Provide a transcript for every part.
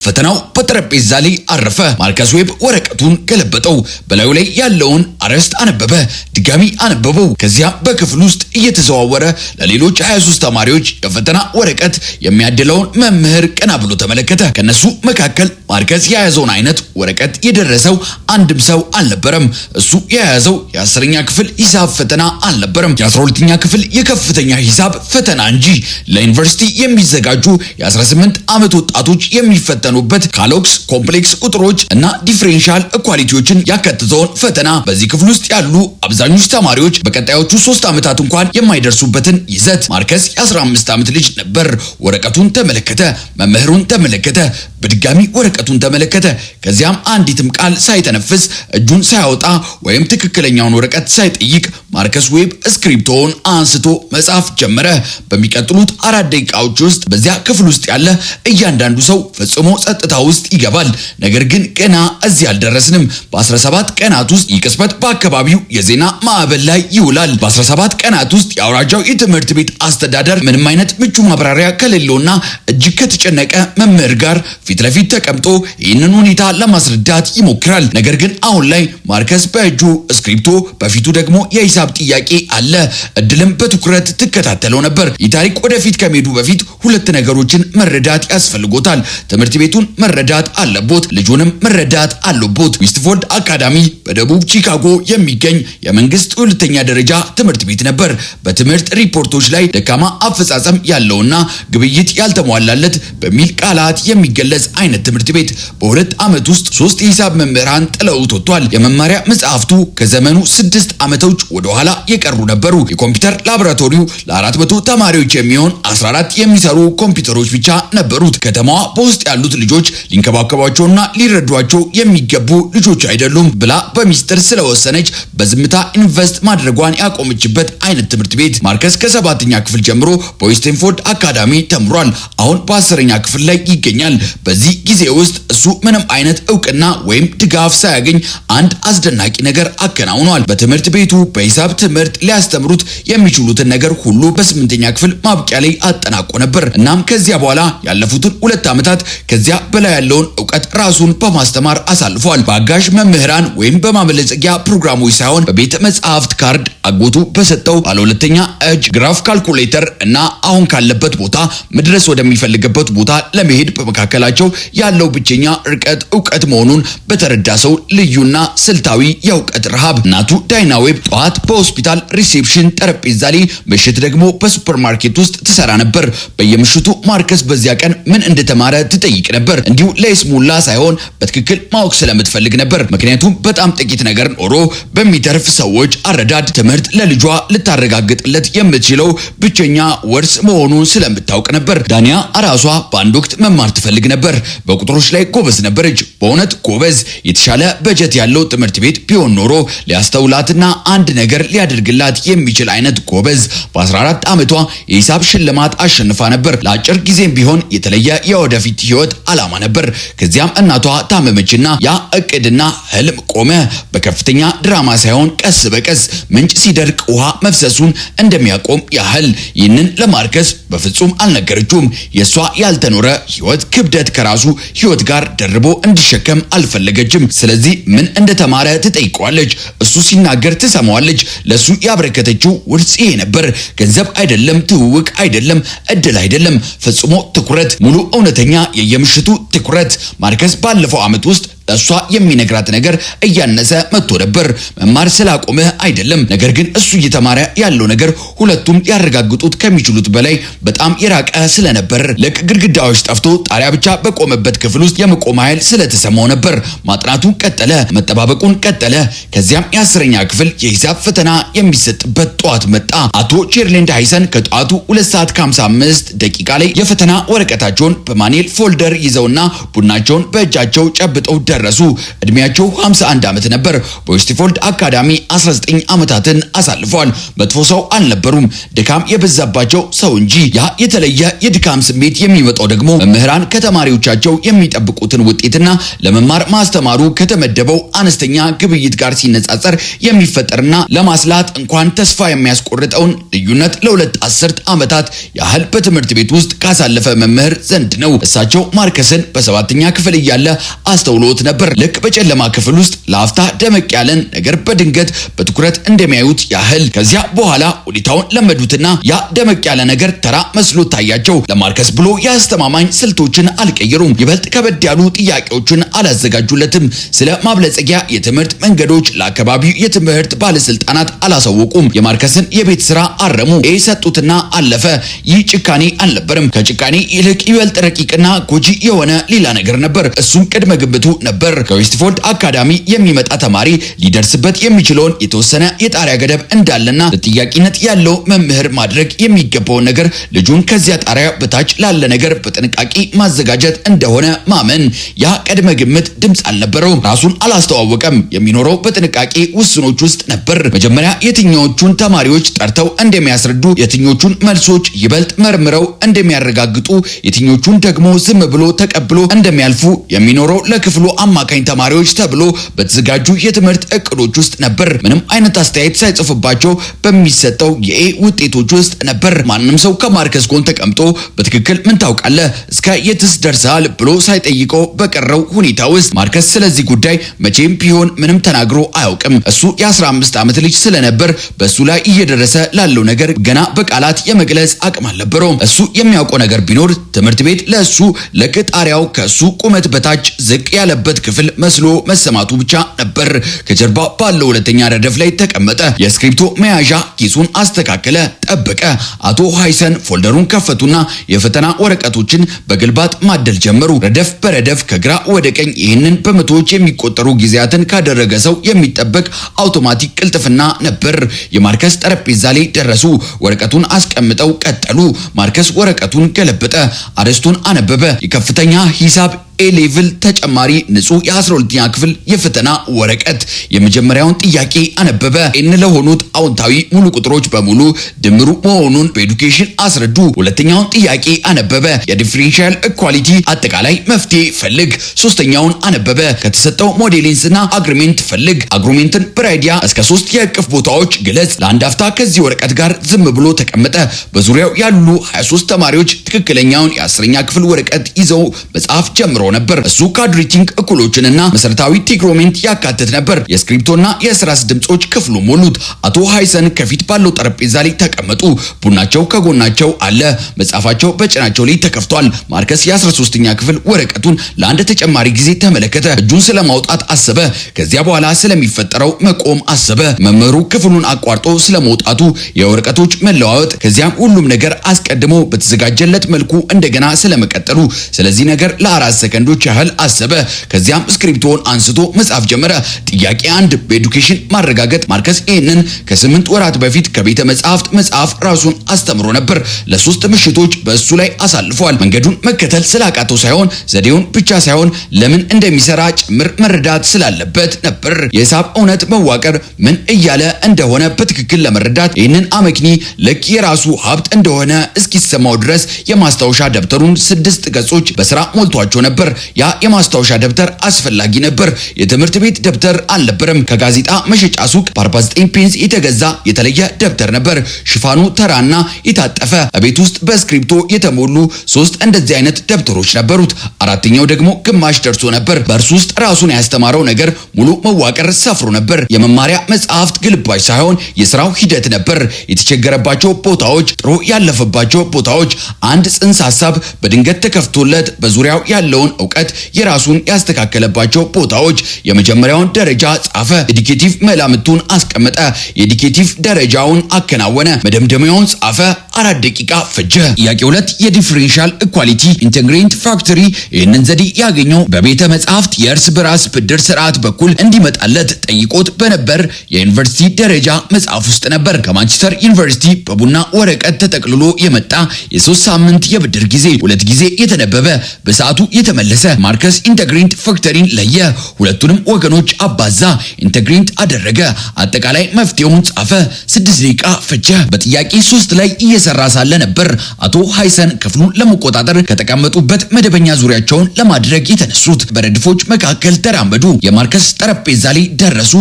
ፈተናው በጠረጴዛ ላይ አረፈ። ማርከስ ዌብ ወረቀቱን ገለበጠው። በላዩ ላይ ያለውን አርዕስት አነበበ፣ ድጋሚ አነበበው። ከዚያ በክፍል ውስጥ እየተዘዋወረ ለሌሎች 23 ተማሪዎች የፈተና ወረቀት የሚያድለውን መምህር ቀና ብሎ ተመለከተ። ከነሱ መካከል ማርከስ የያዘውን አይነት ወረቀት የደረሰው አንድም ሰው አልነበረም። እሱ የያዘው የ10ኛ ክፍል ሂሳብ ፈተና አልነበረም፣ የ12ኛ ክፍል የከፍተኛ ሂሳብ ፈተና እንጂ። ለዩኒቨርሲቲ የሚዘጋጁ የ18 ዓመት ወጣቶች የሚፈተኑበት ካሎክስ ኮምፕሌክስ ቁጥሮች እና ዲፈረንሻል ኢኳሊቲዎችን ያካተተውን ፈተና በዚህ ክፍል ውስጥ ያሉ አብዛኞቹ ተማሪዎች በቀጣዮቹ 3 ዓመታት እንኳን የማይደርሱበትን ይዘት። ማርከስ የ15 ዓመት ልጅ ነበር። ወረቀቱን ተመለከተ፣ መምህሩን ተመለከተ፣ በድጋሚ ወረቀቱን ተመለከተ። ከዚያም አንዲትም ቃል ሳይተነፍስ እጁን ሳያወጣ ወይም ትክክለኛውን ወረቀት ሳይጠይቅ ማርከስ ዌብ ስክሪፕቶውን አንስቶ መጻፍ ጀመረ። በሚቀጥሉት 4 ደቂቃዎች ውስጥ በዚያ ክፍል ውስጥ ያለ እያንዳንዱ ሰው ፈጽሞ ጸጥታ ውስጥ ይገባል። ነገር ግን ገና እዚህ አልደረስንም። በ17 ቀናት ውስጥ ይቅስበት በአካባቢው የዜና ማዕበል ላይ ይውላል። በ17 ቀናት ውስጥ የአውራጃው የትምህርት ቤት አስተዳደር ምንም አይነት ምቹ ማብራሪያ ከሌለውና እጅግ ከተጨነቀ መምህር ጋር ፊት ለፊት ተቀምጦ ይህንን ሁኔታ ለማስረዳት ይሞክራል። ነገር ግን አሁን ላይ ማርከስ በእጁ ስክሪፕቶ፣ በፊቱ ደግሞ የሂሳብ ጥያቄ አለ። እድልም በትኩረት ትከታተለው ነበር። ይህ ታሪክ ወደፊት ከመሄዱ በፊት 2 ነገሮችን መረዳት ያስፈልጎታል። ትምህርት ቤቱን መረዳት አለቦት፣ ልጁንም መረዳት አለቦት። ዊስትፎርድ አካዳሚ በደቡብ ቺካጎ የሚገኝ የመንግስት ሁለተኛ ደረጃ ትምህርት ቤት ነበር። በትምህርት ሪፖርቶች ላይ ደካማ አፈጻጸም ያለውና ግብይት ያልተሟላለት በሚል ቃላት የሚገለጽ አይነት ትምህርት ቤት። በ2 ዓመት ውስጥ 3 የሂሳብ መምህራን ጥለውት ወጥቷል። የመማሪያ መጽሐፍቱ ከዘመኑ 6 ዓመቶች ወደ ኋላ የቀሩ ነበሩ። የኮምፒውተር ላቦራቶሪው ለ400 ተማሪዎች የሚሆን 14 የሚሰሩ ኮምፒውተሮች ብቻ ነበሩት። ከተማዋ በውስጥ ያሉት ልጆች ሊንከባከቧቸውና ሊረዷቸው የሚገቡ ልጆች አይደሉም ብላ በሚስጥር ስለወሰነች በዝምታ ኢንቨስት ማድረጓን ያቆመችበት አይነት ትምህርት ቤት። ማርከስ ከ7ኛ ክፍል ጀምሮ በዌስትፎርድ አካዳሚ ተምሯል። አሁን በ10ኛ ክፍል ላይ ይገኛል። በዚህ ጊዜ ውስጥ እሱ ምንም አይነት ዕውቅና ወይም ድጋፍ ሳያገኝ አንድ አስደናቂ ነገር አከናውኗል። በትምህርት ቤቱ በሂሳብ ትምህርት ሊያስተምሩት የሚችሉትን ነገር ሁሉ በ8ኛ ክፍል ማብቂያ ላይ አጠናቆ ነበር። እናም ከዚያ በኋላ ያለፉትን 2 ዓመታት ከዚያ በላይ ያለውን ዕውቀት ራሱን በማስተማር አሳልፏል። በአጋዥ መምህራን ወይም በማበለጸጊያ ፕሮግራሞች ሳይሆን በቤተ መጻሕፍት ካርድ አጎቱ በሰጠው ባለ 2ኛ እጅ ግራፍ ካልኩሌተር እና አሁን ካለበት ቦታ መድረስ ወደሚፈልግበት ቦታ ለመሄድ በመካከላቸው ያለው ብቸኛ ርቀት ዕውቀት መሆኑን በተረዳ ሰው ልዩና ስልታዊ የዕውቀት ረሃብ። እናቱ ዳይና ዌብ ጠዋት በሆስፒታል ሪሴፕሽን ጠረጴዛ ላይ፣ ምሽት ደግሞ በሱፐርማርኬት ውስጥ ትሰራ ነበር። በየምሽቱ ማርከስ በዚያ ቀን ምን እንደተማረ ትጠይቅ ነበር። እንዲሁ ለይስሙላ ሳይሆን በትክክል ማወቅ ስለምትፈልግ ነበር። ምክንያቱም በጣም ጥቂት ነገር ኖሮ በሚተርፍ ሰዎች አረዳድ ትምህርት ለልጇ ልታረጋግጥለት የምትችለው ብቸኛ ወርስ መሆኑን ስለምታውቅ ነበር። ዳንያ ራሷ በአንድ ወቅት መማር ትፈልግ ነበር። በቁጥሮች ላይ ጎበዝ ነበረች፣ በእውነት ጎበዝ። የተሻለ በጀት ያለው ትምህርት ቤት ቢሆን ኖሮ ሊያስተውላትና አንድ ነገር ሊያደርግላት የሚችል አይነት ጎበዝ። በ14 ዓመቷ የሂሳብ ሽልማት አሸንፋ ነበር። ለአጭር ጊዜም ቢሆን የተለየ የወደፊት ህይወት ዓላማ ነበር። ከዚያም እናቷ ታመመችና ያ እቅድና ህልም ቆመ። በከፍተኛ ድራማ ሳይሆን ቀስ በቀስ ምንጭ ሲደርቅ ውሃ መፍሰሱን እንደሚያቆም ያህል። ይህንን ለማርከስ በፍጹም አልነገረችውም። የሷ ያልተኖረ ህይወት ክብደት ከራሱ ህይወት ጋር ደርቦ እንዲሸከም አልፈለገችም። ስለዚህ ምን እንደተማረ ትጠይቀዋለች። እሱ ሲናገር ትሰማዋለች። ለሱ ያበረከተችው ውርስ ይሄ ነበር። ገንዘብ አይደለም፣ ትውውቅ አይደለም፣ እድል አይደለም፣ ፈጽሞ ትኩረት፣ ሙሉ እውነተኛ የየምሽቱ ትኩረት። ማርከስ ባለፈው ዓመት ውስጥ ለሷ የሚነግራት ነገር እያነሰ መጥቶ ነበር። መማር ስላቆመ አይደለም፣ ነገር ግን እሱ እየተማረ ያለው ነገር ሁለቱም ያረጋግጡት ከሚችሉት በላይ በጣም የራቀ ስለነበር ለቅ ግድግዳዎች ጠፍቶ ጣሪያ ብቻ በቆመበት ክፍል ውስጥ የመቆም ኃይል ስለተሰማው ነበር። ማጥናቱን ቀጠለ፣ መጠባበቁን ቀጠለ። ከዚያም የ10ኛ ክፍል የሂሳብ ፈተና የሚሰጥበት ጠዋት መጣ። አቶ ቼርሌንድ ሃይሰን ከጠዋቱ 2:55 ደቂቃ ላይ የፈተና ወረቀታቸውን በማኑኤል ፎልደር ይዘውና ቡናቸውን በእጃቸው ጨብጠው ጨረሱ። እድሜያቸው 51 ዓመት ነበር። በዌስትፎልድ አካዳሚ 19 ዓመታትን አሳልፈዋል። መጥፎ ሰው አልነበሩም፣ ድካም የበዛባቸው ሰው እንጂ። ያ የተለየ የድካም ስሜት የሚመጣው ደግሞ መምህራን ከተማሪዎቻቸው የሚጠብቁትን ውጤትና ለመማር ማስተማሩ ከተመደበው አነስተኛ ግብይት ጋር ሲነጻጸር የሚፈጠርና ለማስላት እንኳን ተስፋ የሚያስቆርጠውን ልዩነት ለሁለት አስርት ዓመታት ያህል በትምህርት ቤት ውስጥ ካሳለፈ መምህር ዘንድ ነው። እሳቸው ማርከስን በሰባተኛ ክፍል እያለ አስተውሎት ነበር። ልክ በጨለማ ክፍል ውስጥ ለአፍታ ደመቅ ያለን ነገር በድንገት በትኩረት እንደሚያዩት ያህል። ከዚያ በኋላ ሁኔታውን ለመዱትና ያ ደመቅ ያለ ነገር ተራ መስሎ ታያቸው። ለማርከስ ብሎ የአስተማማኝ ስልቶችን አልቀየሩም። ይበልጥ ከበድ ያሉ ጥያቄዎችን አላዘጋጁለትም። ስለ ማብለጸጊያ የትምህርት መንገዶች ለአካባቢው የትምህርት ባለስልጣናት አላሳወቁም። የማርከስን የቤት ስራ አረሙ፣ ሰጡትና አለፈ። ይህ ጭካኔ አልነበረም። ከጭካኔ ይልቅ ይበልጥ ረቂቅና ጎጂ የሆነ ሌላ ነገር ነበር። እሱም ቅድመ ግምቱ ነበር። ከዌስትፎልድ አካዳሚ የሚመጣ ተማሪ ሊደርስበት የሚችለውን የተወሰነ የጣሪያ ገደብ እንዳለና ለጥያቄነት ያለው መምህር ማድረግ የሚገባውን ነገር ልጁን ከዚያ ጣሪያ በታች ላለ ነገር በጥንቃቄ ማዘጋጀት እንደሆነ ማመን። ያ ቅድመ ግምት ድምፅ አልነበረውም። ራሱን አላስተዋወቀም። የሚኖረው በጥንቃቄ ውስኖች ውስጥ ነበር። መጀመሪያ የትኞቹን ተማሪዎች ጠርተው እንደሚያስረዱ፣ የትኞቹን መልሶች ይበልጥ መርምረው እንደሚያረጋግጡ፣ የትኞቹን ደግሞ ዝም ብሎ ተቀብሎ እንደሚያልፉ የሚኖረው ለክፍሉ አማካኝ ተማሪዎች ተብሎ በተዘጋጁ የትምህርት እቅዶች ውስጥ ነበር። ምንም አይነት አስተያየት ሳይጽፍባቸው በሚሰጠው የኤ ውጤቶች ውስጥ ነበር። ማንም ሰው ከማርከስ ጎን ተቀምጦ በትክክል ምን ታውቃለህ፣ እስከ የትስ ደርሰሃል ብሎ ሳይጠይቀው በቀረው ሁኔታ ውስጥ ማርከስ ስለዚህ ጉዳይ መቼም ቢሆን ምንም ተናግሮ አያውቅም። እሱ የ15 ዓመት ልጅ ስለነበር በሱ ላይ እየደረሰ ላለው ነገር ገና በቃላት የመግለጽ አቅም አልነበረውም። እሱ የሚያውቀው ነገር ቢኖር ትምህርት ቤት ለሱ ለቅጣሪያው ከሱ ቁመት በታች ዝቅ ያለበት ክፍል መስሎ መሰማቱ ብቻ ነበር። ከጀርባ ባለው ሁለተኛ ረድፍ ላይ ተቀመጠ። የስክሪፕቶ መያዣ ኪሱን አስተካከለ፣ ጠበቀ። አቶ ሃይሰን ፎልደሩን ከፈቱና የፈተና ወረቀቶችን በግልባጥ ማደል ጀመሩ። ረድፍ በረድፍ ከግራ ወደ ቀኝ። ይህንን በመቶዎች የሚቆጠሩ ጊዜያትን ካደረገ ሰው የሚጠበቅ አውቶማቲክ ቅልጥፍና ነበር። የማርከስ ጠረጴዛ ላይ ደረሱ። ወረቀቱን አስቀምጠው ቀጠሉ። ማርከስ ወረቀቱን ገለበጠ፣ አርዕስቱን አነበበ። የከፍተኛ ሂሳብ ኤ-ሌቭል ተጨማሪ ንጹህ የ12ኛ ክፍል የፈተና ወረቀት። የመጀመሪያውን ጥያቄ አነበበ። ኤን ለሆኑት አዎንታዊ ሙሉ ቁጥሮች በሙሉ ድምሩ መሆኑን በኤዱኬሽን አስረዱ። ሁለተኛውን ጥያቄ አነበበ። የዲፈረንሻል ኢኳሊቲ አጠቃላይ መፍትሄ ፈልግ። ሶስተኛውን አነበበ። ከተሰጠው ሞዴሊንስና አግሪሜንት ፈልግ። አግሪሜንትን በራይዲያ እስከ 3 የእቅፍ ቦታዎች ግለጽ። ለአንድ አፍታ ከዚህ ወረቀት ጋር ዝም ብሎ ተቀመጠ። በዙሪያው ያሉ 23 ተማሪዎች ትክክለኛውን የ10ኛ ክፍል ወረቀት ይዘው መጽሐፍ ጀምሮ ነበር። እሱ ካድሪቲንግ እኩሎችንና መሰረታዊ ቲግሮሜንት ያካትት ነበር። የስክሪፕቶና የእስራስ ድምጾች ክፍሉ ሞሉት። አቶ ሃይሰን ከፊት ባለው ጠረጴዛ ላይ ተቀመጡ። ቡናቸው ከጎናቸው አለ። መጽሐፋቸው በጭናቸው ላይ ተከፍቷል። ማርከስ የ13ኛ ክፍል ወረቀቱን ለአንድ ተጨማሪ ጊዜ ተመለከተ። እጁን ስለማውጣት አሰበ። ከዚያ በኋላ ስለሚፈጠረው መቆም አሰበ። መምህሩ ክፍሉን አቋርጦ ስለመውጣቱ፣ የወረቀቶች መለዋወጥ፣ ከዚያም ሁሉም ነገር አስቀድሞ በተዘጋጀለት መልኩ እንደገና ስለመቀጠሉ። ስለዚህ ነገር ለ4 ሰከንዶች ያህል አሰበ። ከዚያም ስክሪፕቶን አንስቶ መጻፍ ጀመረ። ጥያቄ 1 በኤዱኬሽን ማረጋገጥ። ማርከስ ይህንን ከ8 ወራት በፊት ከቤተ መጻሕፍት መጽሐፍ ራሱን አስተምሮ ነበር። ለ3 ምሽቶች በእሱ ላይ አሳልፏል። መንገዱን መከተል ስላቃተው ሳይሆን ዘዴውን ብቻ ሳይሆን ለምን እንደሚሰራ ጭምር መረዳት ስላለበት ነበር። የሂሳብ እውነት መዋቅር ምን እያለ እንደሆነ በትክክል ለመረዳት ይህንን አመክኒ ልክ የራሱ ሀብት እንደሆነ እስኪሰማው ድረስ የማስታወሻ ደብተሩን 6 ገጾች በስራ ሞልቷቸው ነበር። ያ የማስታወሻ ደብተር አስፈላጊ ነበር። የትምህርት ቤት ደብተር አልነበረም። ከጋዜጣ መሸጫ ሱቅ በ49 ፔንስ የተገዛ የተለየ ደብተር ነበር። ሽፋኑ ተራና የታጠፈ። ቤት ውስጥ በስክሪፕቶ የተሞሉ 3 እንደዚህ አይነት ደብተሮች ነበሩት። አራተኛው ደግሞ ግማሽ ደርሶ ነበር። በእርሱ ውስጥ ራሱን ያስተማረው ነገር ሙሉ መዋቅር ሰፍሮ ነበር። የመማሪያ መጽሐፍት ግልባጭ ሳይሆን የስራው ሂደት ነበር። የተቸገረባቸው ቦታዎች፣ ጥሩ ያለፈባቸው ቦታዎች፣ አንድ ጽንሰ ሐሳብ በድንገት ተከፍቶለት በዙሪያው ያለውን ዕውቀት የራሱን ያስተካከለባቸው ቦታዎች። የመጀመሪያውን ደረጃ ጻፈ። ኢንዲኬቲቭ መላምቱን አስቀመጠ። የኢንዲኬቲቭ ደረጃውን አከናወነ። መደምደሚያውን ጻፈ፣ 4 ደቂቃ ፈጀ። ጥያቄ 2 የዲፈረንሻል ኢኳሊቲ ኢንተግሬንት ፋክተሪ ይህንን ዘዴ ያገኘው በቤተ መጻሕፍት የእርስ በራስ ብድር ስርዓት በኩል እንዲመጣለት ጠይቆት በነበር የዩኒቨርሲቲ ደረጃ መጽሐፍ ውስጥ ነበር። ከማንቸስተር ዩኒቨርሲቲ በቡና ወረቀት ተጠቅልሎ የመጣ የ3 ሳምንት የብድር ጊዜ 2 ጊዜ የተነበበ በሰዓቱ የተመለሰ ማርከስ ኢንተግሬንት ፋክተሪን ለየ። ሁለቱንም ወገኖች አባዛ፣ ኢንተግሬንት አደረገ። አጠቃላይ መፍትሄውን ጻፈ። 6 ደቂቃ ፈጀ። በጥያቄ 3 ላይ እየሰራ ሳለ ነበር አቶ ሃይሰን ክፍሉን ለመቆጣጠር ከተቀመጡበት መደበኛ ዙሪያቸውን ለማድረግ የተነሱት። በረድፎች መካከል ተራመዱ። የማርከስ ጠረጴዛ ላይ ደረሱ።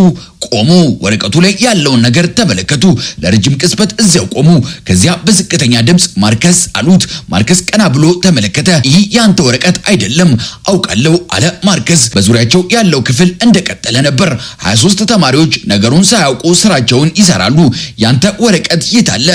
ቆሙ። ወረቀቱ ላይ ያለውን ነገር ተመለከቱ። ለረጅም ቅጽበት እዚያው ቆሙ። ከዚያ በዝቅተኛ ድምጽ ማርከስ አሉት። ማርከስ ቀና ብሎ ተመለከተ። ይህ ያንተ ወረቀት አይደለም አውቃለሁ አለ ማርከስ። በዙሪያቸው ያለው ክፍል እንደቀጠለ ነበር። 23 ተማሪዎች ነገሩን ሳያውቁ ስራቸውን ይሰራሉ። ያንተ ወረቀት የት አለ?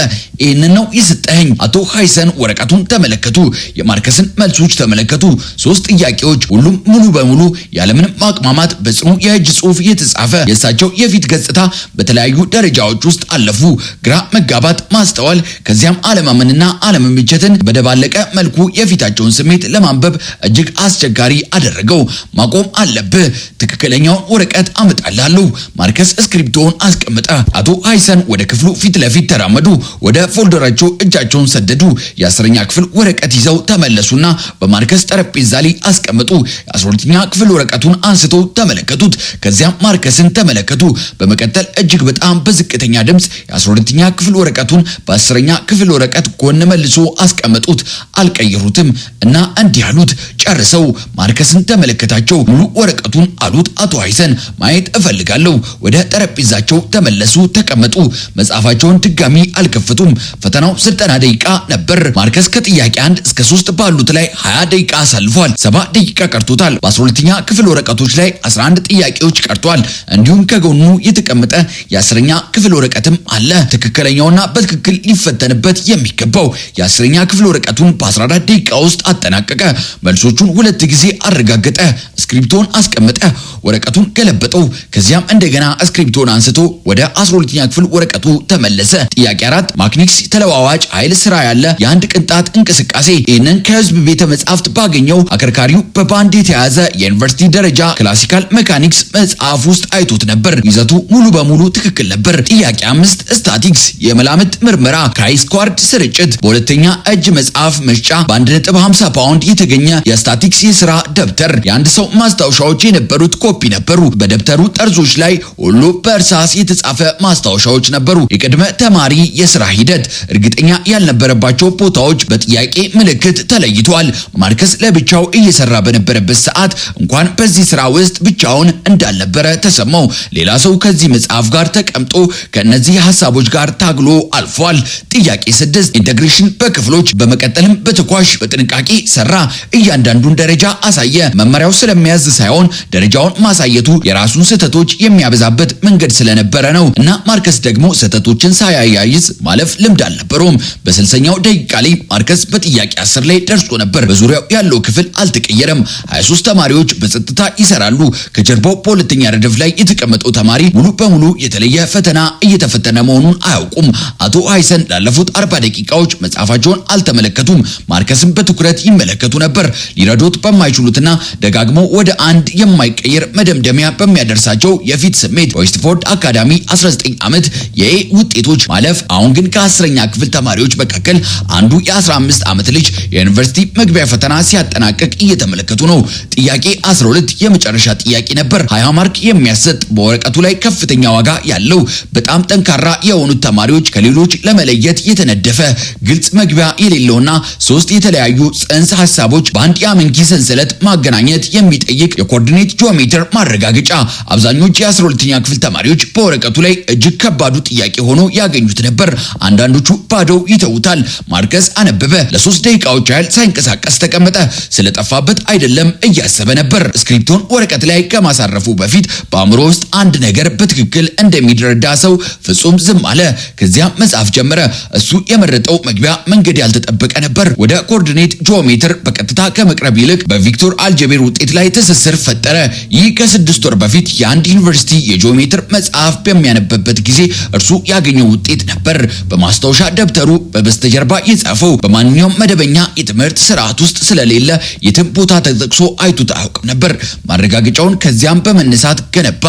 ይህንን ነው የሰጠኸኝ። አቶ ሃይሰን ወረቀቱን ተመለከቱ። የማርከስን መልሶች ተመለከቱ። 3 ጥያቄዎች፣ ሁሉም ሙሉ በሙሉ ያለምንም ማቅማማት በጽኑ የእጅ ጽሑፍ የተጻፈ። የእሳቸው የፊት ገጽታ በተለያዩ ደረጃዎች ውስጥ አለፉ። ግራ መጋባት፣ ማስተዋል፣ ከዚያም አለማመንና አለመመቸትን በደባለቀ መልኩ የፊታቸውን ስሜት ለማንበብ እጅግ አስቸጋሪ አደረገው። ማቆም አለብህ። ትክክለኛውን ወረቀት አመጣላለሁ። ማርከስ እስክሪፕቶውን አስቀመጠ። አቶ ሃይሰን ወደ ክፍሉ ፊት ለፊት ተራመዱ። ወደ ፎልደራቸው እጃቸውን ሰደዱ። የ10ኛ ክፍል ወረቀት ይዘው ተመለሱና በማርከስ ጠረጴዛ ላይ አስቀመጡ። የ12ኛ ክፍል ወረቀቱን አንስተው ተመለከቱት። ከዚያም ማርከስን ተመለከቱ። በመቀጠል እጅግ በጣም በዝቅተኛ ድምጽ የ12ኛ ክፍል ወረቀቱን በ10ኛ ክፍል ወረቀት ጎን መልሶ አስቀመጡት። አልቀየሩትም እና እንዲህ አሉት። ጨርሰው ማርከስን ተመለከታቸው። ሙሉ ወረቀቱን አሉት አቶ ሃይሰን። ማየት እፈልጋለሁ። ወደ ጠረጴዛቸው ተመለሱ፣ ተቀመጡ። መጽሐፋቸውን ድጋሚ አልከፈቱም። ፈተናው 90 ደቂቃ ነበር። ማርከስ ከጥያቄ 1 እስከ 3 ባሉት ላይ 20 ደቂቃ አሳልፏል። 7 ደቂቃ ቀርቶታል። በ12ኛ ክፍል ወረቀቶች ላይ 11 ጥያቄዎች ቀርቷል። እንዲሁም ከጎኑ የተቀመጠ የ10ኛ ክፍል ወረቀትም አለ። ትክክለኛውና በትክክል ሊፈተንበት የሚገባው የ10ኛ ክፍል ወረቀቱን በ14 ደቂቃ ውስጥ አጠናቀቀ። መልሶቹን 2 ጊዜ አረጋገጠ። ስክሪፕቶን አስቀመጠ። ወረቀቱን ገለበጠው። ከዚያም እንደገና ስክሪፕቶን አንስቶ ወደ 12ኛ ክፍል ወረቀቱ ተመለሰ። ጥያቄ 4 ማክኒክስ ተለዋዋጭ ኃይል ስራ ያለ የአንድ ቅንጣት እንቅስቃሴ። ይህንን ከህዝብ ቤተ መጻሕፍት ባገኘው አከርካሪው በባንድ የተያዘ የዩኒቨርሲቲ ደረጃ ክላሲካል ሜካኒክስ መጽሐፍ ውስጥ አይቶት ነበር። ይዘቱ ሙሉ በሙሉ ትክክል ነበር። ጥያቄ 5 ስታቲክስ የመላምት ምርመራ ከሃይስኳርድ ስርጭት። በሁለተኛ እጅ መጽሐፍ መሸጫ በ1.50 ፓውንድ የተገኘ የስታቲክስ የሥራ ደብተር። የአንድ ሰው ማስታወሻዎች የነበሩት ኮፒ ነበሩ። በደብተሩ ጠርዞች ላይ ሁሉ በእርሳስ የተጻፈ ማስታወሻዎች ነበሩ። የቅድመ ተማሪ የሥራ ሂደት እርግጠኛ ያልነበረባቸው ቦታዎች በጥያቄ ምልክት ተለይቷል። ማርከስ ለብቻው እየሰራ በነበረበት ሰዓት እንኳን በዚህ ሥራ ውስጥ ብቻውን እንዳልነበረ ተሰማው። ሌላ ሰው ከዚህ መጽሐፍ ጋር ተቀምጦ ከነዚህ ሐሳቦች ጋር ታግሎ አልፏል። ጥያቄ 6 ኢንተግሬሽን በክፍሎች። በመቀጠልም በተኳሽ በጥንቃቄ ሰራ። እያንዳንዱን ደረጃ አሳየ። መመሪያው ስለሚያዝ ሳይሆን ደረጃውን ማሳየቱ የራሱን ስህተቶች የሚያበዛበት መንገድ ስለነበረ ነው እና ማርከስ ደግሞ ስህተቶችን ሳያያይዝ ማለፍ ልምድ አልነበረውም። በ60ኛው ደቂቃ ላይ ማርከስ በጥያቄ 10 ላይ ደርሶ ነበር። በዙሪያው ያለው ክፍል አልተቀየረም። 23 ተማሪዎች በጸጥታ ይሰራሉ። ከጀርባው በሁለተኛ ረድፍ ላይ የተቀመጠው ተማሪ ሙሉ በሙሉ የተለየ ፈተና እየተፈተነ መሆኑን አያውቁም። አቶ ሃይሰን ላለፉት 40 ደቂቃዎች መጽሐፋቸውን አልተመለከቱም። ማርከስን በትኩረት ይመለከቱ ነበር። ሊረዱት በማይችሉትና ደጋግሞ ወደ አንድ የማይቀየር መደምደሚያ በሚያደርሳቸው የፊት ስሜት በዌስትፎርድ አካዳሚ 19 ዓመት የኤ ውጤቶች ማለፍ። አሁን ግን ከ10ኛ ክፍል ተማሪዎች መካከል አንዱ የ15 ዓመት ልጅ የዩኒቨርሲቲ መግቢያ ፈተና ሲያጠናቅቅ እየተመለከቱ ነው። ጥያቄ 12 የመጨረሻ ጥያቄ ነበር። 20 ማርክ የሚያሰጥ በወረቀቱ ላይ ከፍተኛ ዋጋ ያለው በጣም ጠንካራ የሆኑት ተማሪዎች ከሌሎች ለመለየት የተነደፈ ግልጽ መግቢያ የሌለውና 3 የተለያዩ ጽንሰ ሐሳቦች በአንድ የአመንኪ ሰንሰለት ማገናኘት የሚጠይቅ የኮኦርዲኔት ጂኦሜትር ማረጋገጫ። አብዛኞቹ የ12ኛ ክፍል ተማሪዎች በወረቀቱ ላይ እጅግ ከባዱ ጥያቄ ሆኖ ያገኙት ነበር። አንዳንዶቹ ባዶው ይተውታል። ማርከስ አነበበ። ለ3 ደቂቃዎች ያህል ሳይንቀሳቀስ ተቀመጠ። ስለጠፋበት አይደለም እያሰበ ነበር። ስክሪፕቶን ወረቀት ላይ ከማሳረፉ በፊት በአእምሮ ውስጥ አንድ አንድ ነገር በትክክል እንደሚረዳ ሰው ፍጹም ዝም አለ። ከዚያ መጻፍ ጀመረ። እሱ የመረጠው መግቢያ መንገድ ያልተጠበቀ ነበር። ወደ ኮኦርዲኔት ጂኦሜትር በቀጥታ ከመቅረብ ይልቅ በቪክቶር አልጀቤር ውጤት ላይ ትስስር ፈጠረ። ይህ ከ6 ወር በፊት የአንድ ዩኒቨርሲቲ የጂኦሜትር መጽሐፍ በሚያነብበት ጊዜ እርሱ ያገኘው ውጤት ነበር። በማስታወሻ ደብተሩ በበስተጀርባ የጻፈው በማንኛውም መደበኛ የትምህርት ስርዓት ውስጥ ስለሌለ የትም ቦታ ተጠቅሶ አይቶት አያውቅም ነበር። ማረጋገጫውን ከዚያም በመነሳት ገነባ።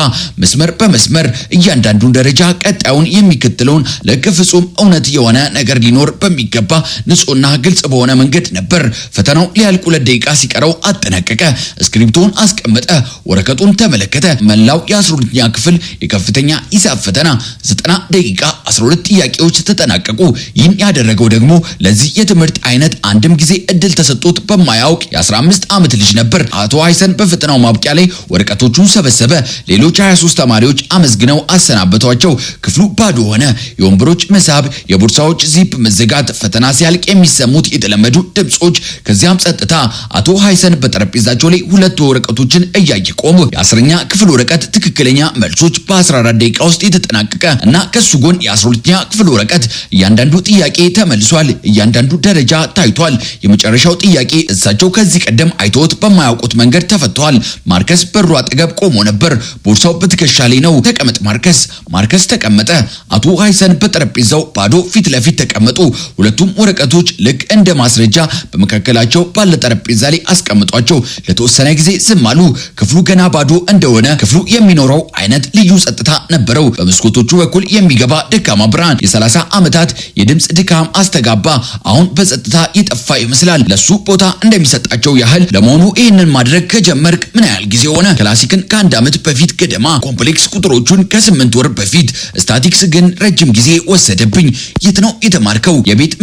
መስመር በመስመር እያንዳንዱን ደረጃ ቀጣዩን የሚከተለውን ልክ ፍጹም እውነት የሆነ ነገር ሊኖር በሚገባ ንጹህና ግልጽ በሆነ መንገድ ነበር። ፈተናው ሊያልቅ 2 ደቂቃ ሲቀረው አጠናቀቀ። ስክሪፕቶን አስቀመጠ። ወረቀቱን ተመለከተ። መላው የ12ኛ ክፍል የከፍተኛ ሂሳብ ፈተና 90 ደቂቃ 12 ጥያቄዎች ተጠናቀቁ። ይህን ያደረገው ደግሞ ለዚህ የትምህርት አይነት አንድም ጊዜ እድል ተሰጥቶት በማያውቅ የ15 ዓመት ልጅ ነበር። አቶ ሃይሰን በፈተናው ማብቂያ ላይ ወረቀቶቹን ሰበሰበ። ሌሎች 23 ተማሪዎች አመስግነው አሰናበቷቸው። ክፍሉ ባዶ ሆነ። የወንበሮች መሳብ፣ የቦርሳዎች ዚፕ መዘጋት፣ ፈተና ሲያልቅ የሚሰሙት የተለመዱ ድምጾች፣ ከዚያም ጸጥታ። አቶ ሃይሰን በጠረጴዛቸው ላይ 2 ወረቀቶችን እያየ ቆሙ። የ10ኛ ክፍል ወረቀት ትክክለኛ መልሶች በ14 ደቂቃ ውስጥ የተጠናቀቀ እና ከሱ ጎን የ12ኛ ክፍል ወረቀት። እያንዳንዱ ጥያቄ ተመልሷል። እያንዳንዱ ደረጃ ታይቷል። የመጨረሻው ጥያቄ እሳቸው ከዚህ ቀደም አይተውት በማያውቁት መንገድ ተፈቷል። ማርከስ በሩ አጠገብ ቆሞ ነበር። ቦርሳው በትከሻ ላይ ነው። ተቀመጥ ማርከስ። ማርከስ ተቀመጠ። አቶ ሃይሰን በጠረጴዛው ባዶ ፊት ለፊት ተቀመጡ። ሁለቱም ወረቀቶች ልክ እንደ ማስረጃ በመካከላቸው ባለ ጠረጴዛ ላይ አስቀምጧቸው። ለተወሰነ ጊዜ ዝም አሉ። ክፍሉ ገና ባዶ እንደሆነ ክፍሉ የሚኖረው አይነት ልዩ ጸጥታ ነበረው። በመስኮቶቹ በኩል የሚገባ ደካማ ብርሃን የ30 ዓመታት የድምጽ ድካም አስተጋባ። አሁን በጸጥታ የጠፋ ይመስላል። ለሱ ቦታ እንደሚሰጣቸው ያህል። ለመሆኑ ይህንን ማድረግ ከጀመርክ ምን ያህል ጊዜ ሆነ? ክላሲክን ከ1 ዓመት በፊት ገደማ፣ ኮምፕሌክስ ቁጥሮቹን ከ8 ወር በፊት፣ ስታቲክስ ግን ረጅም ጊዜ ወሰደብኝ። የት ነው የተማርከው? የቤት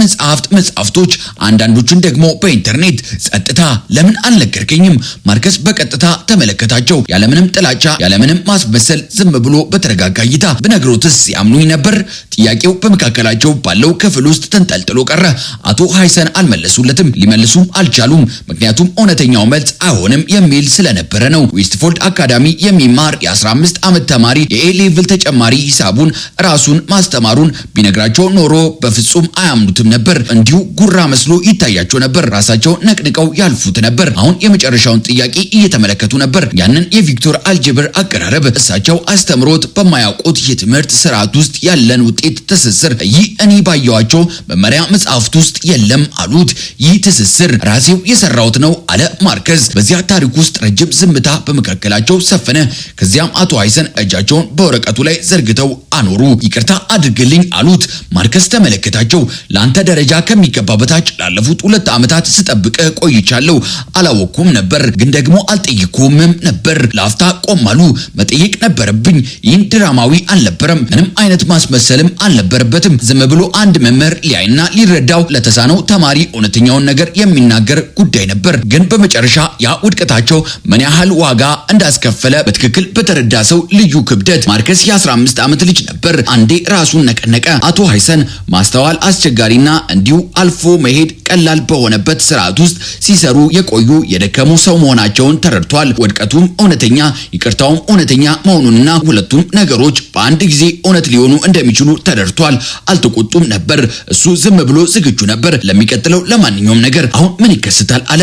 መጽሐፍቶች፣ አንዳንዶቹን ደግሞ በኢንተርኔት። ጸጥታ። ለምን አልነገርከኝም? ማርከስ በቀጥታ ተመለከታቸው። ያለምንም ጥላቻ፣ ያለምንም ማስመሰል ዝም ብሎ በተረጋጋ እይታ። ብነግሮትስ ያምኑኝ ነበር? ጥያቄው በመካከላቸው ባለው ክፍል ውስጥ ተንጠልጥሎ ቀረ። አቶ ሃይሰን አልመለሱለትም። ሊመልሱም አልቻሉም። ምክንያቱም እውነተኛው መልስ አይሆንም የሚል ስለነበረ ነው። ዌስትፎልድ አካዳሚ የሚማር የ15 ዓመት ተማሪ የኤ ሌቭል ተጨማሪ ሂሳቡን ራሱን ማስተማሩን ቢነግራቸው ኖሮ በፍጹም አያምኑትም ነበር። እንዲሁ ጉራ መስሎ ይታያቸው ነበር። ራሳቸው ነቅንቀው ያልፉት ነበር። አሁን የመጨረሻውን ጥያቄ እየተመለከቱ ነበር። ያንን የቪክቶር አልጀቤር አቀራረብ፣ እሳቸው አስተምሮት በማያውቁት የትምህርት ስርዓት ውስጥ ያለን ውጤት ትስስር፣ ይህ እኔ ባየዋቸው መመሪያ መጽሐፍት ውስጥ የለም አሉት። ይህ ትስስር ራሴው የሰራሁት ነው አለ ማርከስ። በዚያ ታሪክ ውስጥ ረጅም ዝምታ በመካከላቸው ሰፈነ። ከዚያም አቶ ሃይሰን እጃቸውን በወረቀቱ ላይ ዘርግተው አኖሩ። ይቅርታ አድርግልኝ አሉት። ማርከስ ተመለከታቸው። ለአንተ ደረጃ ከሚገባ በታች ላለፉት 2 ዓመታት ስጠብቅህ ቆይቻለሁ። አላወኩም ነበር፣ ግን ደግሞ አልጠየቅኩምም ነበር። ለአፍታ ቆም አሉ። መጠየቅ ነበረብኝ። ይህን ድራማዊ አልነበረም። ምንም አይነት ማስመሰልም አልነበረበትም። ዝም ብሎ አንድ መምህር ሊያይና ሊረዳው ለተሳነው ተማሪ እውነተኛውን ነገር የሚናገር ጉዳይ ነበር። ግን በመጨረሻ ያ ውድቀታቸው ምን ያህል ዋጋ እንዳስከፈለ በትክክል በተረዳ ሰው ልዩ ክብደት። ማርከስ የ15 ዓመት ልጅ ነበር። አንዴ ራሱን ነቀነቀ። አቶ ሃይሰን ማስተዋል አስቸጋሪና እንዲሁ አልፎ መሄድ ቀላል በሆነበት ስርዓት ውስጥ ሲሰሩ የቆዩ የደከሙ ሰው መሆናቸውን ተረድቷል። ውድቀቱም እውነተኛ፣ ይቅርታውም እውነተኛ መሆኑንና ሁለቱም ነገሮች በአንድ ጊዜ እውነት ሊሆኑ እንደሚችሉ ተረድቷል። አልተቆጡም ነበር። እሱ ዝም ብሎ ዝግጁ ነበር ለሚቀጥለው ለማንኛውም ነገር። አሁን ምን ይከሰታል አለ።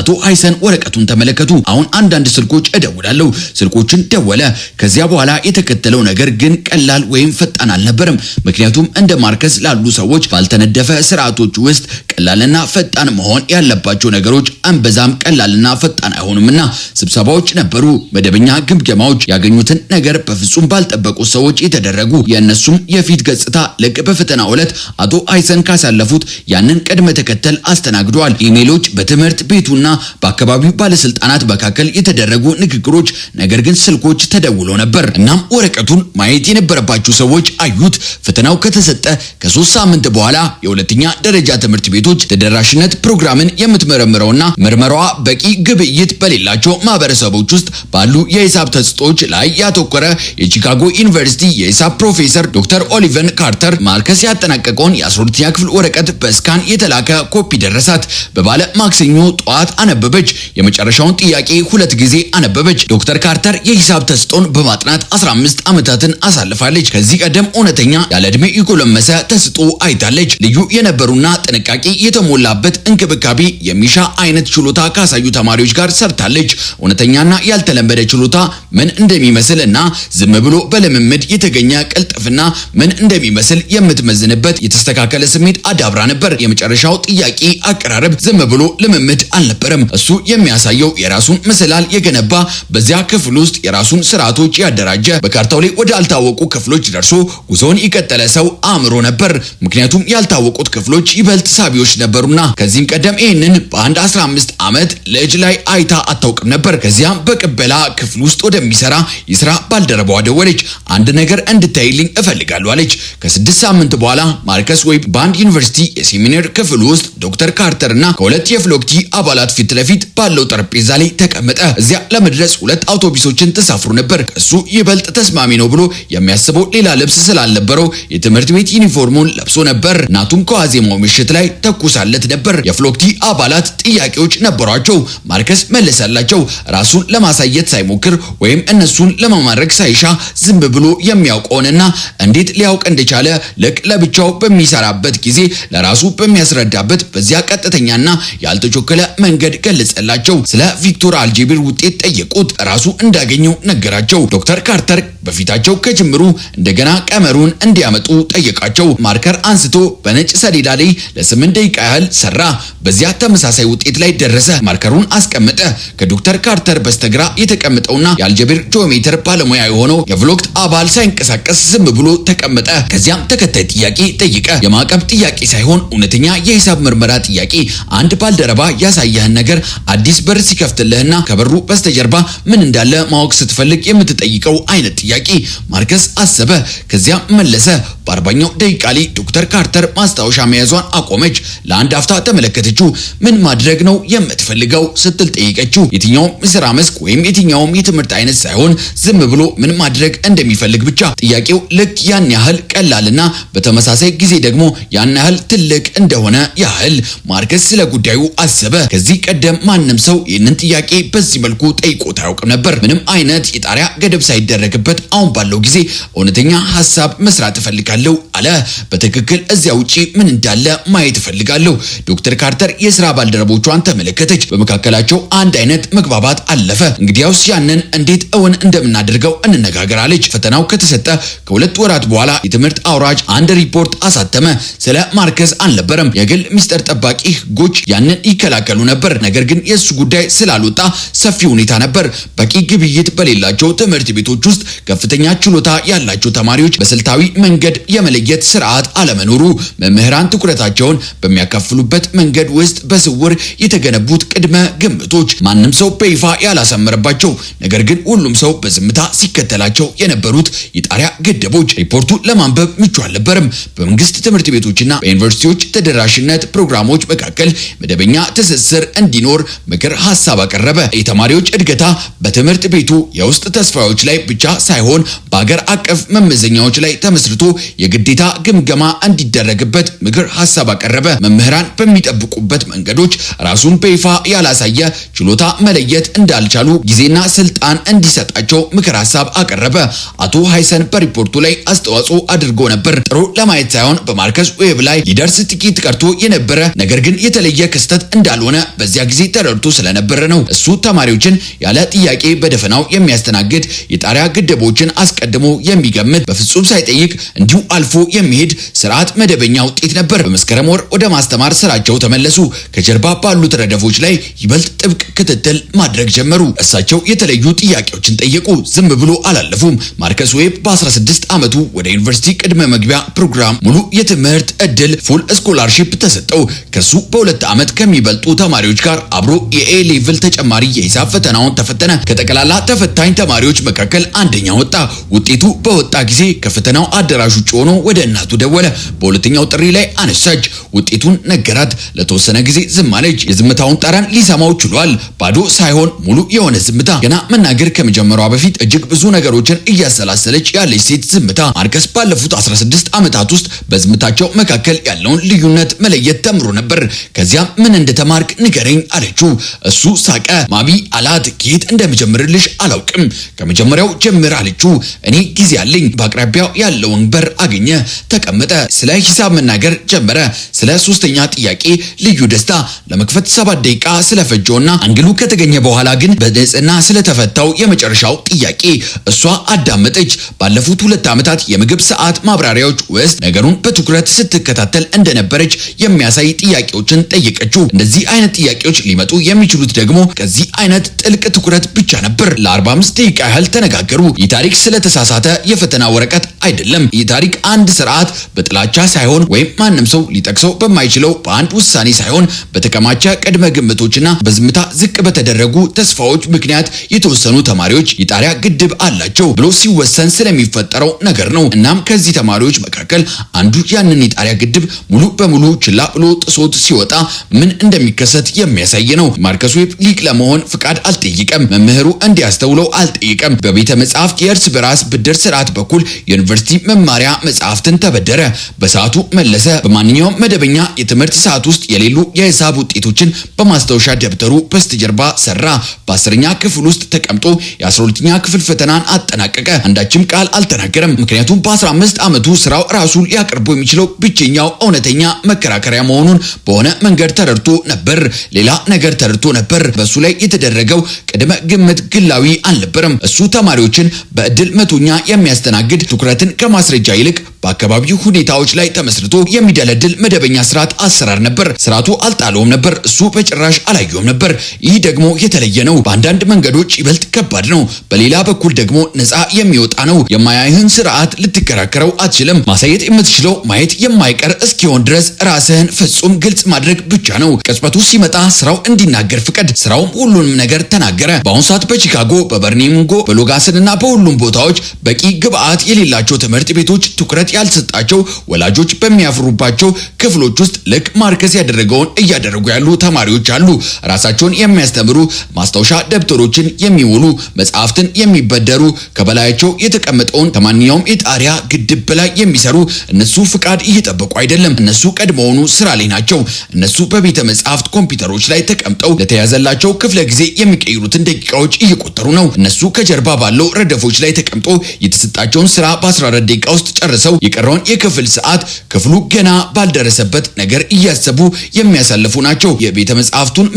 አቶ ሃይሰን ወረቀቱን ተመለከቱ። አሁን አንዳንድ ስልኮች እደውላለሁ። ስልኮችን ደወለ። ከዚያ በኋላ የተከተለው ነገር ግን ቀላል ወይም ፈጣን አልነበረም። ምክንያቱም እንደ ማርከስ ላሉ ሰዎች ባልተነደፈ ስርዓቶች ውስጥ ቀላልና ፈጣን መሆን ያለባቸው ነገሮች አንበዛም ቀላልና ፈጣን አይሆኑምና ስብሰባዎች ነበሩ፣ መደበኛ ግምገማዎች፣ ያገኙትን ነገር በፍጹም ባልጠበቁ ሰዎች የተደረጉ። የእነሱም የፊት ገጽታ ልክ በፈተናው ዕለት አቶ ሃይሰን ካሳለፉት ያንን ቅድመ ተከተል አስተናግዷል። ኢሜሎች፣ በትምህርት ቤቱና በአካባቢው ባለስልጣናት መካከል የተደረጉ ንግግሮች፣ ነገር ግን ስልኮች ተደውሎ ነበር። እናም ወረቀቱን ማየት የነበረባቸው ሰዎች አዩት። ፈተናው ከተሰጠ ከ3 ሳምንት በኋላ የሁለተኛ ደረጃ ትምህርት ቤቶች ተደራሽነት ፕሮግራምን የምትመረምረውና ምርመራዋ በቂ ግብይት በሌላቸው ማህበረሰቦች ውስጥ ባሉ የሂሳብ ተሰጥኦዎች ላይ ያተኮረ የቺካጎ ዩኒቨርሲቲ የሂሳብ ፕሮፌሰር ዶክተር ኦሊቨር ካርተር ማርከስ ያጠናቀቀውን የ12ኛ ክፍል ወረቀት በስካን የተላከ ኮፒ ደረሳት። በባለ ማክሰኞ ጠዋት አነበበች። የመጨረሻውን ጥያቄ 2 ጊዜ አነበበች። ዶክተር ካርተር የሂሳብ ተሰጥኦን በማጥናት 15 ዓመታትን አሳልፋለች። ከዚህ ቀደም እውነተኛ ያለ ዕድሜ የጎለመሰ ተሰጥኦ አይታለች። ልዩ የነበሩና ጥንቃቄ የተሞላበት እንክብካቤ የሚሻ አይነት ችሎታ ካሳዩ ተማሪዎች ጋር ሰርታለች። እውነተኛና ያልተለመደ ችሎታ ምን እንደሚመስልና ዝም ብሎ በልምምድ የተገኘ ቅልጥፍና ምን እንደሚመስል የምትመዝንበት የተስተካከለ ስሜት አዳብራ ነበር። የመጨረሻው ጥያቄ አቀራረብ ዝም ብሎ ልምምድ አልነበረም። እሱ የሚያሳየው የራሱን መሰላል የገነባ በዚያ ክፍል ውስጥ የራሱን ስርዓቶች ያደራጀ በካርታው ላይ ወደ አልታወቁ ክፍሎች ደርሶ ጉዞውን የቀጠለ ሰው አእምሮ ነበር። ምክንያቱም ያልታወቁት ክፍሎች ይበልጥ ሳቢዎች ነበሩና። ከዚህም ቀደም ይህንን በአንድ 15 ዓመት ልጅ ላይ አይታ አታውቅም ነበር። ከዚያም በቅበላ ክፍል ውስጥ ወደሚሰራ የሥራ ባልደረባዋ ደወለች። አንድ ነገር እንድታይልኝ እፈልጋለሁ አለች። ከ6 ሳምንት በኋላ ማርከስ ዌብ በአንድ ዩኒቨርሲቲ የሴሚናር ክፍል ውስጥ ዶክተር ካርተርና ከሁለት የፍሎክቲ አባላት ፊት ለፊት ባለው ጠረጴዛ ላይ ተቀመጠ። እዚያ ለመድረስ 2 አውቶቡሶችን ተሳፍሮ ነበር። እሱ ይበልጥ ተስማሚ ነው ብሎ የሚያስበው ሌላ ልብስ ስላልነበረው የትምህርት ቤት ዩኒፎርሙን ለብሶ ነበር። እናቱም ከዋዜማው ምሽት ላይ ተኩሳለት ነበር። የፍሎክቲ አባላት ጥያቄዎች ነበሯቸው። ማርከስ መለሰላቸው። ራሱን ለማሳየት ሳይሞክር ወይም እነሱን ለማማረክ ሳይሻ ዝም ብሎ የሚያውቀውንና እንዴት ሊያውቅ እንደቻለ ልክ ለብቻው በሚሰራበት ጊዜ ለራሱ በሚያስረዳበት በዚያ ቀጥተኛና ያልተቾከለ መንገድ ገለጸላቸው። ስለ ቪክቶር አልጀብር ውጤት ጠየቁት። ራሱ እንዳገኘው ነገራቸው። ዶክተር ካርተር በፊታቸው ከጅምሩ እንደገና ቀመሩን እንዲያመጡ ጠየቃቸው። ማርከር አንስቶ በነጭ ሰሌዳ ላይ ለ8 ደቂቃ ያህል ሰራ። በዚያ ተመሳሳይ ውጤት ላይ ደረሰ። ማርከሩን አስቀመጠ። ከዶክተር ካርተር በስተግራ የተቀመጠውና የአልጀብር ጂኦሜትር ባለሙያ የሆነው የቭሎክት አባል ሳይንቀሳቀስ ዝም ብሎ ተቀመጠ። ከዚያም ተከታይ ጥያቄ ጠየቀ። የማዕቀብ ጥያቄ ሳይሆን እውነተኛ የሂሳብ ምርመራ ጥያቄ። አንድ ባልደረባ ያሳየህን ነገር አዲስ በር ሲከፍትልህና ከበሩ በስተጀርባ ምን እንዳለ ማወቅ ስትፈልግ የምትጠይቀው አይነት ጥያቄ። ማርከስ አሰበ። ከዚያም መለሰ። በ40ኛው ደቂቃ ላይ ዶክተር ካርተር ማስታወሻ መያዟን አቆመች። ለአንድ አፍታ ተመለከተችው። ምን ማድረግ ነው የምትፈልገው ስትል ጠየቀችው። የትኛውም የሥራ መስክ ወይም የትኛውም የትምህርት አይነት ሳይሆን ዝም ብሎ ምን ማድረግ እንደሚፈልግ ብቻ። ጥያቄው ልክ ያን ያህል ቀላልና በተመሳሳይ ጊዜ ደግሞ ያን ያህል ትልቅ እንደሆነ ያህል ማርከስ ስለ ጉዳዩ አሰበ። ከዚህ ቀደም ማንም ሰው ይህንን ጥያቄ በዚህ መልኩ ጠይቆት አያውቅም ነበር። ምንም አይነት የጣሪያ ገደብ ሳይደረግበት አሁን ባለው ጊዜ እውነተኛ ሐሳብ መስራት እፈልጋለሁ አለ። በትክክል እዚያ ውጪ ምን እንዳለ ማየት እፈልጋለሁ። ዶክተር ካርተር የሥራ ባልደረቦቿን ተመለከተች። በመካከላቸው አንድ አይነት መግባባት አለፈ። እንግዲያውስ ያንን እንዴት እውን እንደምናደርገው እንነጋገራለች። ፈተናው ከተሰጠ ከ2 ወራት በኋላ የትምህርት አውራጅ አንድ ሪፖርት አሳተመ። ስለ ማርከስ አልነበረም። የግል ሚስጥር ጠባቂ ሕጎች ያንን ይከላከሉ ነበር። ነገር ግን የሱ ጉዳይ ስላልወጣ ሰፊ ሁኔታ ነበር። በቂ ግብይት በሌላቸው ትምህርት ቤቶች ውስጥ ከፍተኛ ችሎታ ያላቸው ተማሪዎች በስልታዊ መንገድ የመለየት ስርዓት አለመኖሩ፣ መምህራን ትኩረታቸውን በሚያካፍሉበት መንገድ ውስጥ በስውር የተገነቡት ቅድመ ግምቶች፣ ማንም ሰው በይፋ ያላሰመረባቸው ነገር ግን ሁሉም ሰው በዝምታ ሲከተላቸው የነበሩት የጣሪያ ገደቦች። ሪፖርቱ ለማንበብ ምቹ አልነበረም። በመንግስት ትምህርት ቤቶችና በዩኒቨርሲቲዎች ተደራሽነት ፕሮግራሞች መካከል መደበኛ ትስስር እንዲኖር ምክር ሐሳብ አቀረበ። የተማሪዎች እድገታ በትምህርት ቤቱ የውስጥ ተስፋዎች ላይ ብቻ ሳይሆን በአገር አቀፍ መመዘኛዎች ላይ ተመስርቶ የግዴታ ግምገማ እንዲደረግበት ምክር ሐሳብ አቀረበ። መምህራን በሚጠብቁበት መንገዶች ራሱን በይፋ ያላሳየ ችሎታ መለየት እንዳልቻሉ ጊዜና ስልጣን እንዲሰጣቸው ምክር ሐሳብ አቀረበ። አቶ ሃይሰን በሪፖርቱ ላይ አስተዋጽኦ አድርጎ ነበር። ጥሩ ለማየት ሳይሆን በማርከስ ዌብ ላይ ሊደርስ ጥቂት ቀርቶ የነበረ ነገር ግን የተለየ ክስተት እንዳልሆነ በዚያ ጊዜ ተረድቶ ስለነበረ ነው። እሱ ተማሪዎችን ያለ ጥያቄ በደፈናው የሚያስተናግድ የጣሪያ ገደቦችን አስቀድሞ የሚገምት በፍጹም ሳይጠይቅ እንዲሁ አልፎ የሚሄድ ስርዓት መደበኛ ውጤት ነበር። በመስከረም ወር ወደ ማስተማር ስራቸው ተመለሱ። ከጀርባ ባሉት ረደፎች ላይ ይበልጥ ጥብቅ ክትትል ማድረግ ጀመሩ። እሳቸው የተለዩ ጥያቄዎችን ጠየቁ። ዝም ብሎ አላለፉም። ማርከስ ዌብ በ16 ዓመቱ ወደ ዩኒቨርሲቲ ቅድመ መግቢያ ፕሮግራም ሙሉ የትምህርት እድል ፉል ስኮላርሺፕ ተሰጠው። ከሱ በ2 ዓመት ከሚበልጡ ተማሪዎች ጋር አብሮ የኤ ሌቭል ተጨማሪ የሂሳብ ፈተናውን ተፈተነ። ከጠቅላላ ተፈታኝ ተማሪዎች መካከል አንደኛው ወጣ። ውጤቱ በወጣ ጊዜ ከፈተናው አዳራሽ ውጭ ሆኖ ወደ እናቱ ደወለ። በሁለተኛው ጥሪ ላይ አነሳች። ውጤቱን ነገራት። ለተወሰነ ጊዜ ዝም አለች። የዝምታውን ጠረን ሊሰማው ችሏል። ባዶ ሳይሆን ሙሉ የሆነ ዝምታ። ገና መናገር ከመጀመሯ በፊት እጅግ ብዙ ነገሮችን እያሰላሰለች ያለች ሴት ዝምታ። ማርከስ ባለፉት 16 ዓመታት ውስጥ በዝምታቸው መካከል ያለውን ልዩነት መለየት ተምሮ ነበር። ከዚያም ምን እንደተማርክ ንገረኝ አለችው። እሱ ሳቀ። ማቢ አላት፣ ከየት እንደምጀምርልሽ አላውቅም። ከመጀመሪያው ጀምር አለችው። እኔ ጊዜ አለኝ። በአቅራቢያው ያለውን በር አገኘ፣ ተቀመጠ። ስለ ሂሳብ መናገር ጀመረ። ስለ ሶስተኛ ጥያቄ ልዩ ደስታ ለመክፈት 7 ደቂቃ ስለፈጀውና አንግሉ ከተገኘ በኋላ ግን በንጽህና ስለተፈታው የመጨረሻው ጥያቄ እሷ አዳመጠች። ባለፉት 2 ዓመታት የምግብ ሰዓት ማብራሪያዎች ውስጥ ነገሩን በትኩረት ስትከታተል እንደነበረች የሚያሳይ ጥያቄዎችን ጠየቀችው። እንደዚህ አይነት ጥያቄዎች ሊመጡ የሚችሉት ደግሞ ከዚህ አይነት ጥልቅ ትኩረት ብቻ ነበር። ለ45 ደቂቃ ያህል ተነጋገሩ። ይህ ታሪክ ስለተሳሳተ የፈተና ወረቀት አይደለም። ይህ ታሪክ አንድ ስርዓት በጥላቻ ሳይሆን ወይም ማንም ሰው ሊጠቅሰው በማይችለው በአንድ ውሳኔ ሳይሆን በተከማቸ ቅድመ ግምቶችና በዝምታ ዝቅ በተደረጉ ተስፋዎች ምክንያት የተወሰኑ ተማሪዎች የጣሪያ ግድብ አላቸው ብሎ ሲወሰን ስለሚፈጠረው ነገር ነው። እናም ከዚህ ተማሪዎች መካከል አንዱ ያንን የጣሪያ ግድብ ሙሉ በሙሉ ችላ ብሎ ጥሶት ሲወጣ ምን እንደሚከሰት የሚያሳይ ነው። ማርከስ ዌብ ሊቅ ለመሆን ፍቃድ አልጠየቀም። መምህሩ እንዲያስተውለው አልጠየቀም። በቤተ መጻሕፍት የእርስ በራስ ብድር ስርዓት በኩል የዩኒቨርሲቲ መማሪያ መጽሐፍትን ተበደረ። በሰዓቱ መለሰ። በማንኛውም መደበኛ የትምህርት ሰዓት ውስጥ የሌሉ የሂሳብ ውጤቶችን በማስታወሻ ደብተሩ በስተጀርባ ሰራ። በ10ኛ ክፍል ውስጥ ተቀምጦ የ12ኛ ክፍል ፈተናን አጠናቀቀ። አንዳችም ቃል አልተናገረም። ምክንያቱም በ15 ዓመቱ ስራው ራሱ ሊያቀርበው የሚችለው ብቸኛው እውነተኛ መከራከሪያ መሆኑን በሆነ መንገድ ተረድቶ ነበር። ሌላ ነገር ተረድቶ ነበር። በሱ ላይ የተደረገው ቅድመ ግምት ግላዊ አልነበረም። እሱ ተማሪዎችን በእድል መቶኛ የሚያስተናግድ ትኩረትን ከማስረጃ ይልቅ በአካባቢው ሁኔታዎች ላይ ተመስርቶ የሚደለድል መደበኛ ስርዓት አሰራር ነበር። ስርዓቱ አልጣለውም ነበር። እሱ በጭራሽ አላየውም ነበር። ይህ ደግሞ የተለየ ነው። በአንዳንድ መንገዶች ይበልጥ ከባድ ነው። በሌላ በኩል ደግሞ ነፃ የሚወጣ ነው። የማያይህን ስርዓት ልትከራከረው አትችልም። ማሳየት የምትችለው ማየት የማይቀር እስኪሆን ድረስ ራስህን ፍጹም ግልጽ ማድረግ ብቻ ነው። ቅጽበቱ ሲመጣ ስራው እንዲናገር ፍቀድ። ስራውም ሁሉንም ነገር ተናገረ። በአሁኑ ሰዓት በቺካጎ፣ በበርኒንጎ፣ በሎጋስንና በሁሉም ቦታዎች በቂ ግብአት የሌላቸው ትምህርት ቤቶች ትኩረት ያልሰጣቸው ወላጆች በሚያፍሩባቸው ክፍሎች ውስጥ ልክ ማርከስ ያደረገውን እያደረጉ ያሉ ተማሪዎች አሉ። ራሳቸውን የሚያስተምሩ፣ ማስታወሻ ደብተሮችን የሚሞሉ፣ መጽሐፍትን የሚበደሩ፣ ከበላያቸው የተቀመጠውን ከማንኛውም የጣሪያ ግድብ በላይ የሚሰሩ። እነሱ ፍቃድ እየጠበቁ አይደለም። እነሱ ቀድሞውኑ ስራ ላይ ናቸው። እነሱ በቤተ መጻሕፍት ኮምፒውተሮች ላይ ተቀምጠው ለተያዘላቸው ክፍለ ጊዜ የሚቀይሩትን ደቂቃዎች እየቆጠሩ ነው። እነሱ ከጀርባ ባለው ረድፎች ላይ ተቀምጦ የተሰጣቸውን ስራ በ14 ደቂቃ ውስጥ ጨርሰው የቀረውን የክፍል ሰዓት ክፍሉ ገና ባልደረሰበት ነገር እያሰቡ የሚያሳልፉ ናቸው። የቤተ መጻሕፍቱን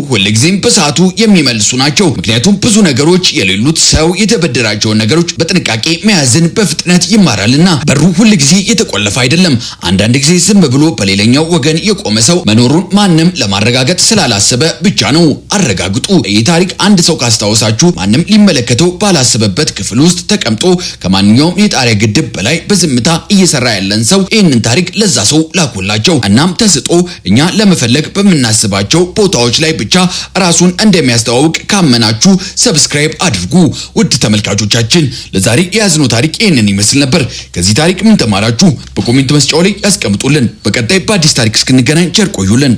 ሁልጊዜም በሰዓቱ የሚመልሱ ናቸው። ምክንያቱም ብዙ ነገሮች የሌሉት ሰው የተበደራቸውን ነገሮች በጥንቃቄ መያዝን በፍጥነት ይማራልና። በሩ ሁልጊዜ የተቆለፈ አይደለም። አንዳንድ ጊዜ ዝም ብሎ በሌላኛው ወገን የቆመ ሰው መኖሩን ማንም ለማረጋገጥ ስላላሰበ ብቻ ነው። አረጋግጡ። ይህ ታሪክ አንድ ሰው ካስታወሳችሁ ማንም ሊመለከተው ባላሰበበት ክፍል ውስጥ ተቀምጦ ከማንኛውም የጣሪያ ግድብ በላይ በዝምታ እየሰራ ያለን ሰው ይህንን ታሪክ ለዛ ሰው ላኩላቸው። እናም ተስጦ እኛ ለመፈለግ በምናስባቸው ቦታዎች ላይ ብቻ ራሱን እንደሚያስተዋውቅ ካመናችሁ ሰብስክራይብ አድርጉ። ውድ ተመልካቾቻችን ለዛሬ የያዝነው ታሪክ ይህንን ይመስል ነበር። ከዚህ ታሪክ ምን ተማራችሁ? በኮሜንት መስጫው ላይ ያስቀምጡልን። በቀጣይ በአዲስ ታሪክ እስክንገናኝ ቸር ቆዩልን።